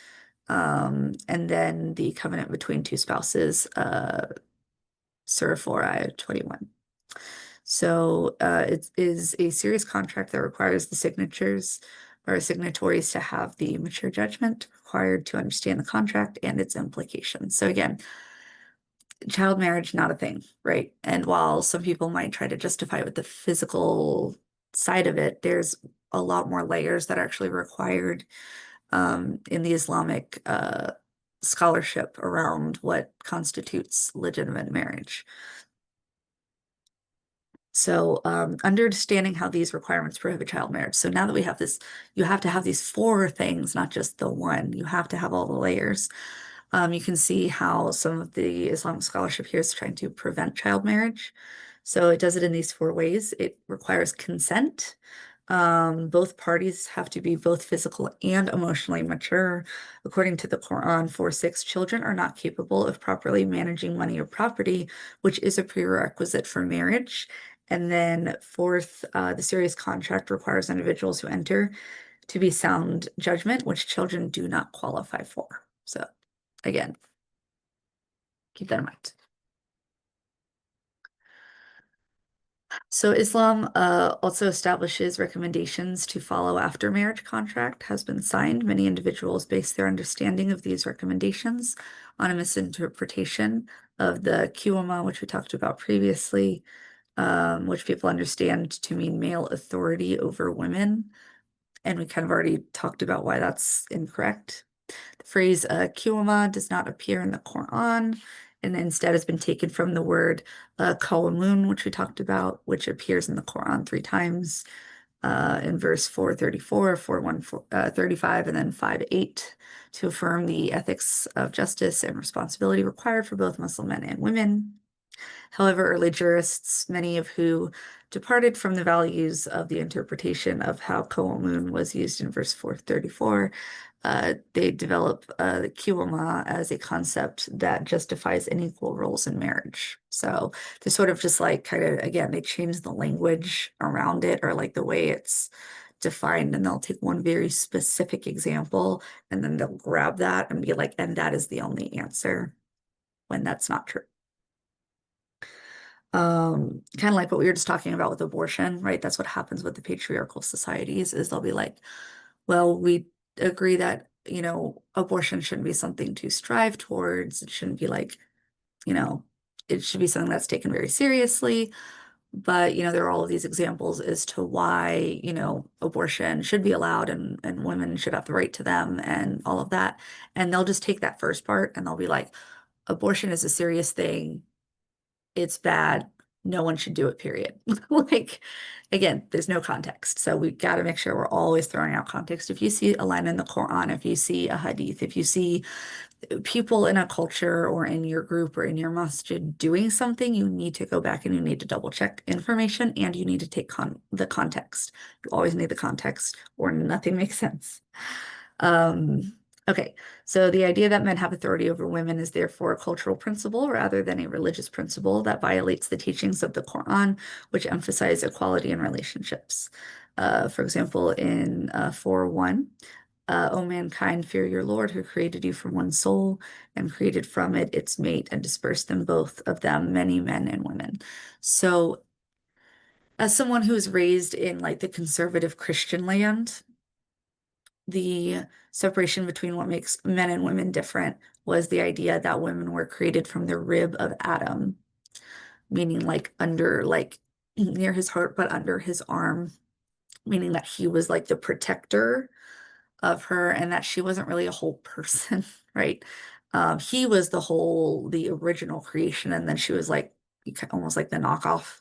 And then the covenant between 2 spouses, Surah 4, ayah 21. So it is a serious contract that requires the signatures or signatories to have the mature judgment required to understand the contract and its implications. So again, child marriage, not a thing, right? And while some people might try to justify it with the physical side of it, there's a lot more layers that are actually required in the Islamic scholarship around what constitutes legitimate marriage. So, understanding how these requirements prohibit child marriage. So now that we have this, you have to have these four things, not just the one. You have to have all the layers. You can see how some of the Islamic scholarship here is trying to prevent child marriage. So it does it in these four ways. It requires consent. Both parties have to be both physical and emotionally mature. According to the Quran, 4:6, children are not capable of properly managing money or property, which is a prerequisite for marriage. And then fourth, the serious contract requires individuals who enter to be sound judgment, which children do not qualify for. So again, keep that in mind. So Islam also establishes recommendations to follow after marriage contract has been signed. Many individuals base their understanding of these recommendations on a misinterpretation of the QMA, which we talked about previously, which people understand to mean male authority over women. And we kind of already talked about why that's incorrect. The phrase Qiyamah does not appear in the Quran and instead has been taken from the word Qawmun, which we talked about, which appears in the Quran 3 times in verse 434, 35, and then 5:8 to affirm the ethics of justice and responsibility required for both Muslim men and women. However, early jurists, many of who departed from the values of the interpretation of how Qawmun was used in verse 434, they develop the Kiwama as a concept that justifies unequal roles in marriage. So they sort of just like kind of, again, they change the language around it or like the way it's defined, and they'll take one very specific example and then they'll grab that and be like, and that is the only answer when that's not true. Kind of like what we were just talking about with abortion, right? That's what happens with the patriarchal societies is they'll be like, well, we agree that, abortion shouldn't be something to strive towards. It shouldn't be like, you know, it should be something that's taken very seriously. But, there are all of these examples as to why, abortion should be allowed and women should have the right to them and all of that. And they'll just take that first part and they'll be like, abortion is a serious thing, it's bad. No one should do it, period. Like, again, there's no context. So we've got to make sure we're always throwing out context. If you see a line in the Quran, if you see a hadith, if you see people in a culture or in your group or in your masjid doing something, you need to go back and you need to double check information and you need to take the context. You always need the context or nothing makes sense. Okay, so the idea that men have authority over women is therefore a cultural principle rather than a religious principle that violates the teachings of the Quran, which emphasize equality in relationships. For example, in 4:1, O mankind, fear your Lord who created you from one soul and created from it its mate and dispersed them both of them, many men and women. So as someone who's raised in like the conservative Christian land, the separation between what makes men and women different was the idea that women were created from the rib of Adam, meaning like under, like near his heart, but under his arm, meaning that he was like the protector of her and that she wasn't really a whole person, right? He was the original creation, and then she was like almost like the knockoff.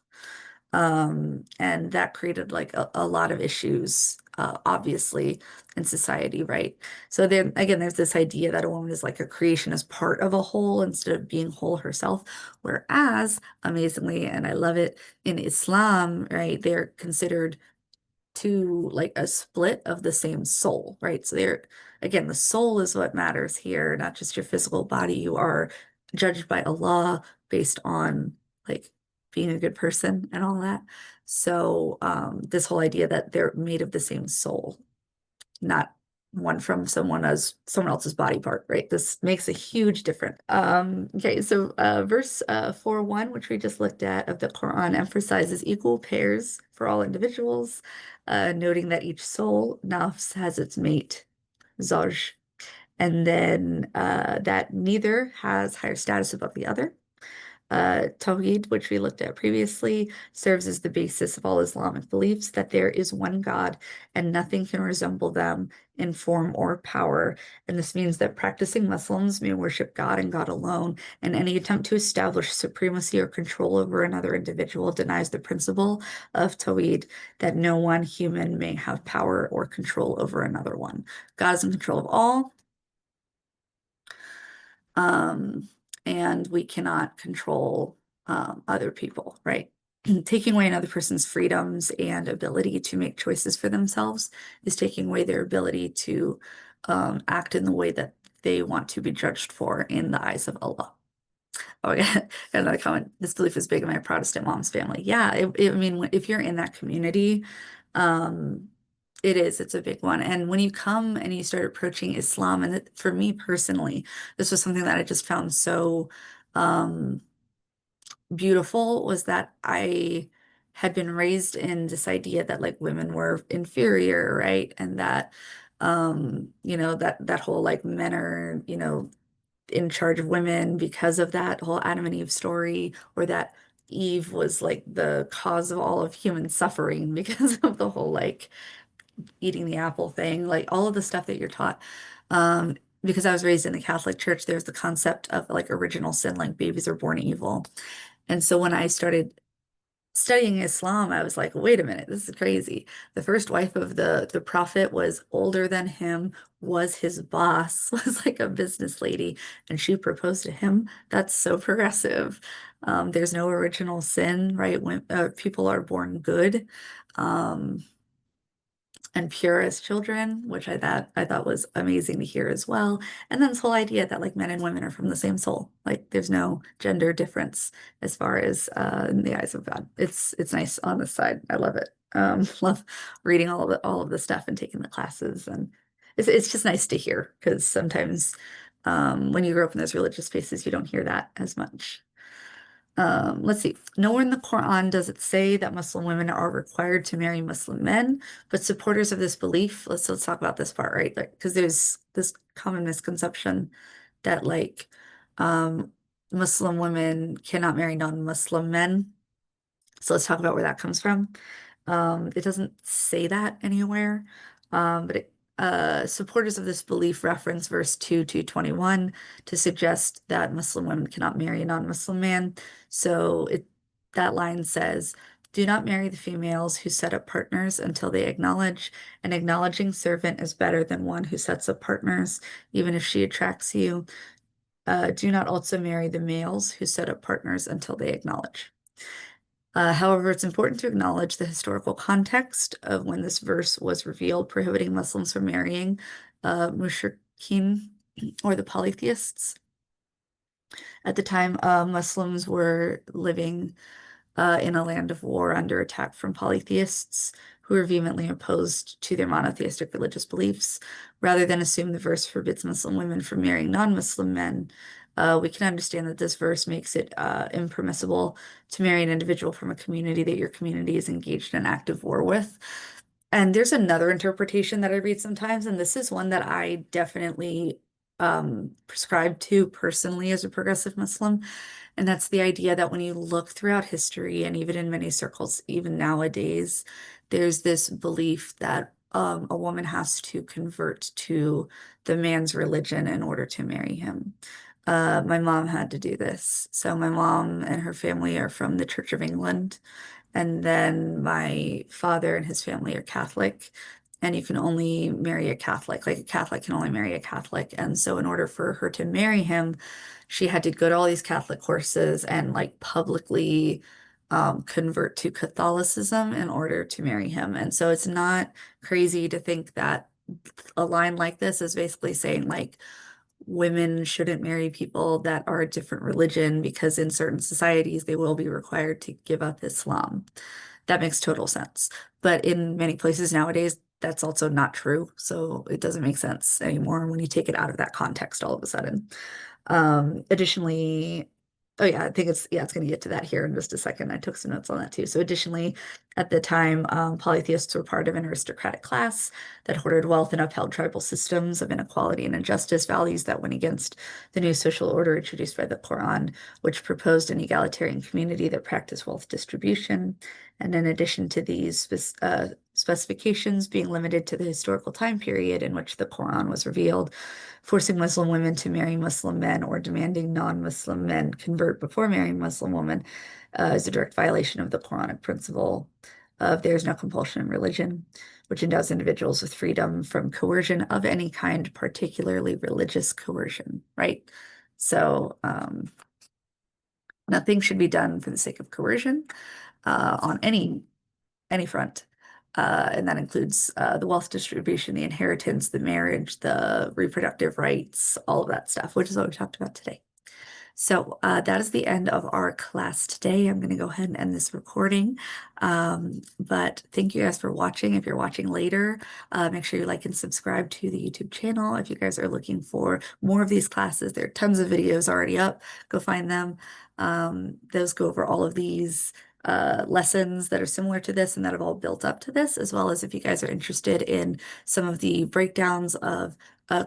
And that created like a lot of issues, obviously, in society, right? So then again, there's this idea that a woman is like a creation as part of a whole instead of being whole herself. Whereas, amazingly, and I love it, in Islam, right, they're considered to like a split of the same soul, right? So they're, again, the soul is what matters here, not just your physical body. You are judged by Allah based on like being a good person and all that. So this whole idea that they're made of the same soul, not one from someone as someone else's body part, right? This makes a huge difference. Okay, so verse 4:1, which we just looked at of the Quran, emphasizes equal pairs for all individuals, noting that each soul, nafs, has its mate, zauj, and then that neither has higher status above the other. Tawhid, which we looked at previously, serves as the basis of all Islamic beliefs that there is one God and nothing can resemble them in form or power. And this means that practicing Muslims may worship God and God alone, and any attempt to establish supremacy or control over another individual denies the principle of Tawhid, that no one human may have power or control over another one. God is in control of all. Um, and we cannot control other people, right? Taking away another person's freedoms and ability to make choices for themselves is taking away their ability to act in the way that they want to be judged for in the eyes of Allah. Oh, yeah. Got another comment. This belief is big in my Protestant mom's family. Yeah, I mean, if you're in that community, um, it is. It's a big one. And when you come and you start approaching Islam, and for me personally, this was something that I just found so um, beautiful, was that I had been raised in this idea that like women were inferior, right? And that that whole like men are, in charge of women because of that whole Adam and Eve story, or that Eve was like the cause of all of human suffering because of the whole like eating the apple thing, like all of the stuff that you're taught. Because I was raised in the Catholic Church, there's the concept of like original sin, like babies are born evil. And so when I started studying Islam, I was like, wait a minute, this is crazy. The first wife of the prophet was older than him, was his boss, was like a business lady, and she proposed to him. That's so progressive. There's no original sin, right? When people are born good. Um, and pure as children, which I thought was amazing to hear as well. And then this whole idea that like men and women are from the same soul, like there's no gender difference as far as in the eyes of God. It's nice on this side. I love it. Love reading all of the stuff and taking the classes, and it's just nice to hear because sometimes when you grow up in those religious spaces, you don't hear that as much. Let's see. Nowhere in the Quran does it say that Muslim women are required to marry Muslim men, but supporters of this belief, let's talk about this part, right? Like, because there's this common misconception that like um, Muslim women cannot marry non-Muslim men. So let's talk about where that comes from. It doesn't say that anywhere, but supporters of this belief reference verse 2:21 to suggest that Muslim women cannot marry a non-Muslim man. So that line says, "Do not marry the females who set up partners until they acknowledge. An acknowledging servant is better than one who sets up partners, even if she attracts you. Do not also marry the males who set up partners until they acknowledge." However, it's important to acknowledge the historical context of when this verse was revealed, prohibiting Muslims from marrying mushrikeen, or the polytheists. At the time, Muslims were living in a land of war under attack from polytheists who were vehemently opposed to their monotheistic religious beliefs. Rather than assume the verse forbids Muslim women from marrying non-Muslim men, we can understand that this verse makes it impermissible to marry an individual from a community that your community is engaged in active war with. And there's another interpretation that I read sometimes, and this is one that I definitely prescribe to personally as a progressive Muslim. And that's the idea that when you look throughout history and even in many circles, even nowadays, there's this belief that a woman has to convert to the man's religion in order to marry him. My mom had to do this. So my mom and her family are from the Church of England. And then my father and his family are Catholic. And you can only marry a Catholic, like a Catholic can only marry a Catholic. And so, in order for her to marry him, she had to go to all these Catholic courses and like publicly convert to Catholicism in order to marry him. And so, it's not crazy to think that a line like this is basically saying, like, women shouldn't marry people that are a different religion because in certain societies they will be required to give up Islam. That makes total sense. But in many places nowadays, that's also not true. So it doesn't make sense anymore when you take it out of that context all of a sudden. Additionally, Oh yeah, I think it's going to get to that here in just a second. I took some notes on that too. So additionally, at the time, polytheists were part of an aristocratic class that hoarded wealth and upheld tribal systems of inequality and injustice, values that went against the new social order introduced by the Quran, which proposed an egalitarian community that practiced wealth distribution. And in addition to these specifications being limited to the historical time period in which the Quran was revealed, forcing Muslim women to marry Muslim men or demanding non-Muslim men convert before marrying Muslim women is a direct violation of the Quranic principle of there is no compulsion in religion, which endows individuals with freedom from coercion of any kind, particularly religious coercion, right? So nothing should be done for the sake of coercion on any front. And that includes the wealth distribution, the inheritance, the marriage, the reproductive rights, all of that stuff, which is what we talked about today. So that is the end of our class today. I'm going to go ahead and end this recording. But thank you guys for watching. If you're watching later, make sure you like and subscribe to the YouTube channel. If you guys are looking for more of these classes, there are tons of videos already up. Go find them. Those go over all of these lessons that are similar to this and that have all built up to this, as well as if you guys are interested in some of the breakdowns of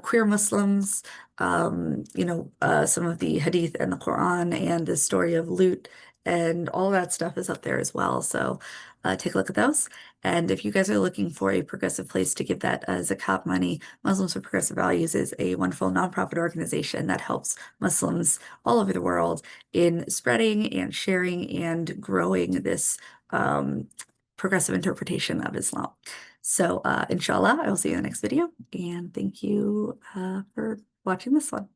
queer Muslims, some of the Hadith and the Quran and the story of Lut and all that stuff is up there as well. So take a look at those. And if you guys are looking for a progressive place to give that zakat money, Muslims for Progressive Values is a wonderful nonprofit organization that helps Muslims all over the world in spreading and sharing and growing this progressive interpretation of Islam. So inshallah, I will see you in the next video. And thank you for watching this one.